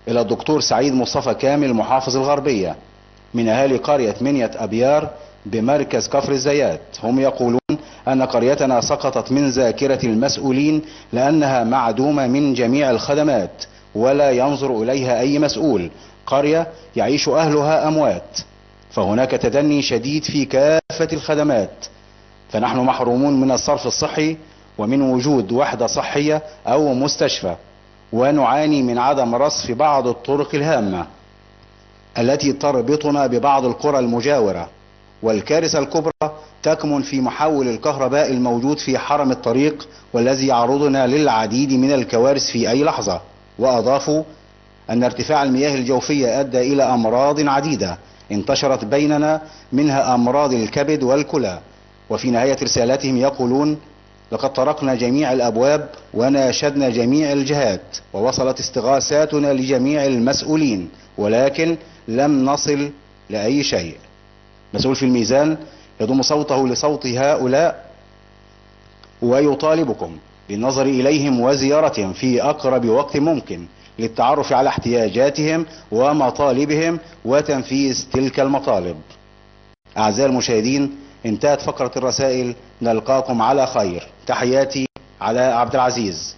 إلى الدكتور سعيد مصطفى كامل محافظ الغربية من أهالي قرية منية أبيار بمركز كفر الزيات. هم يقولون أن قريتنا سقطت من ذاكرة المسؤولين لأنها معدومة من جميع الخدمات ولا ينظر إليها أي مسؤول. قرية يعيش أهلها أموات، فهناك تدني شديد في كافة الخدمات، فنحن محرومون من الصرف الصحي ومن وجود وحدة صحية أو مستشفى، ونعاني من عدم رصف بعض الطرق الهامة التي تربطنا ببعض القرى المجاورة. والكارثة الكبرى تكمن في محول الكهرباء الموجود في حرم الطريق، والذي يعرضنا للعديد من الكوارث في أي لحظة. وأضافوا أن ارتفاع المياه الجوفية أدى إلى أمراض عديدة انتشرت بيننا، منها أمراض الكبد والكلى. وفي نهاية رسالتهم يقولون: لقد طرقنا جميع الأبواب وناشدنا جميع الجهات، ووصلت استغاثاتنا لجميع المسؤولين، ولكن لم نصل لأي شيء. مسؤول في الميزان يضم صوته لصوت هؤلاء ويطالبكم بالنظر إليهم وزيارتهم في أقرب وقت ممكن للتعرف على احتياجاتهم ومطالبهم وتنفيذ تلك المطالب. أعزائي المشاهدين، انتهت فقرة الرسائل، نلقاكم على خير. تحياتي علاء عبد العزيز.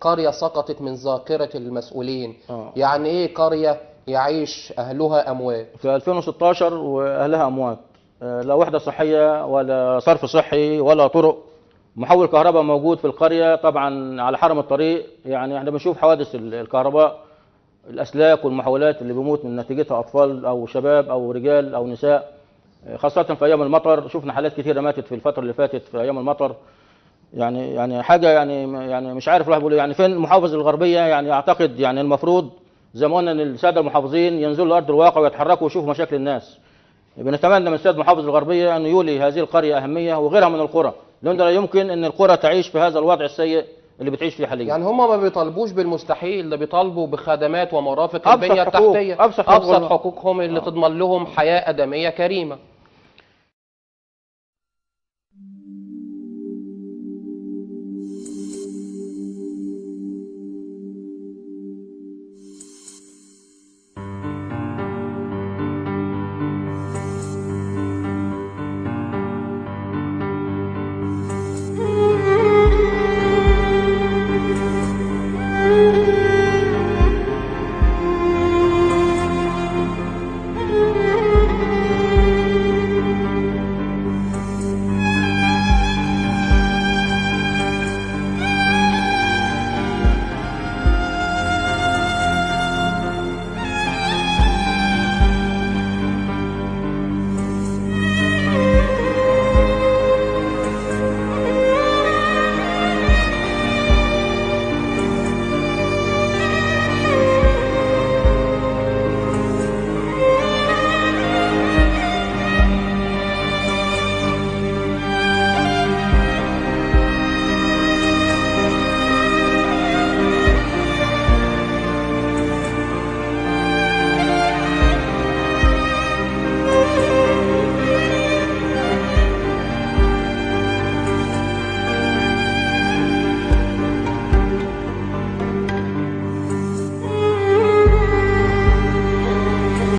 قرية سقطت من ذاكرة المسؤولين. يعني ايه قرية يعيش اهلها اموات؟ في 2016 واهلها اموات، لا وحدة صحية ولا صرف صحي ولا طرق. محول كهرباء موجود في القرية طبعا على حرم الطريق. يعني احنا بنشوف حوادث الكهرباء، الاسلاك والمحولات اللي بيموت من نتيجتها اطفال او شباب او رجال او نساء، خاصة في ايام المطر. شفنا حالات كثيرة ماتت في الفترة اللي فاتت في ايام المطر. يعني حاجه يعني مش عارف الواحد بيقول يعني فين المحافظ الغربيه. يعني اعتقد يعني المفروض زي ما قلنا ان الساده المحافظين ينزلوا لارض الواقع ويتحركوا ويشوفوا مشاكل الناس. بنتمنى من السيد محافظ الغربيه ان يولي هذه القريه اهميه وغيرها من القرى، لان لا يمكن ان القرى تعيش في هذا الوضع السيء اللي بتعيش فيه حاليا. يعني هم ما بيطالبوش بالمستحيل، ده بيطالبوا بخدمات ومرافق البنيه التحتيه، ابسط حقوقهم اللي تضمن لهم حياه ادميه كريمه.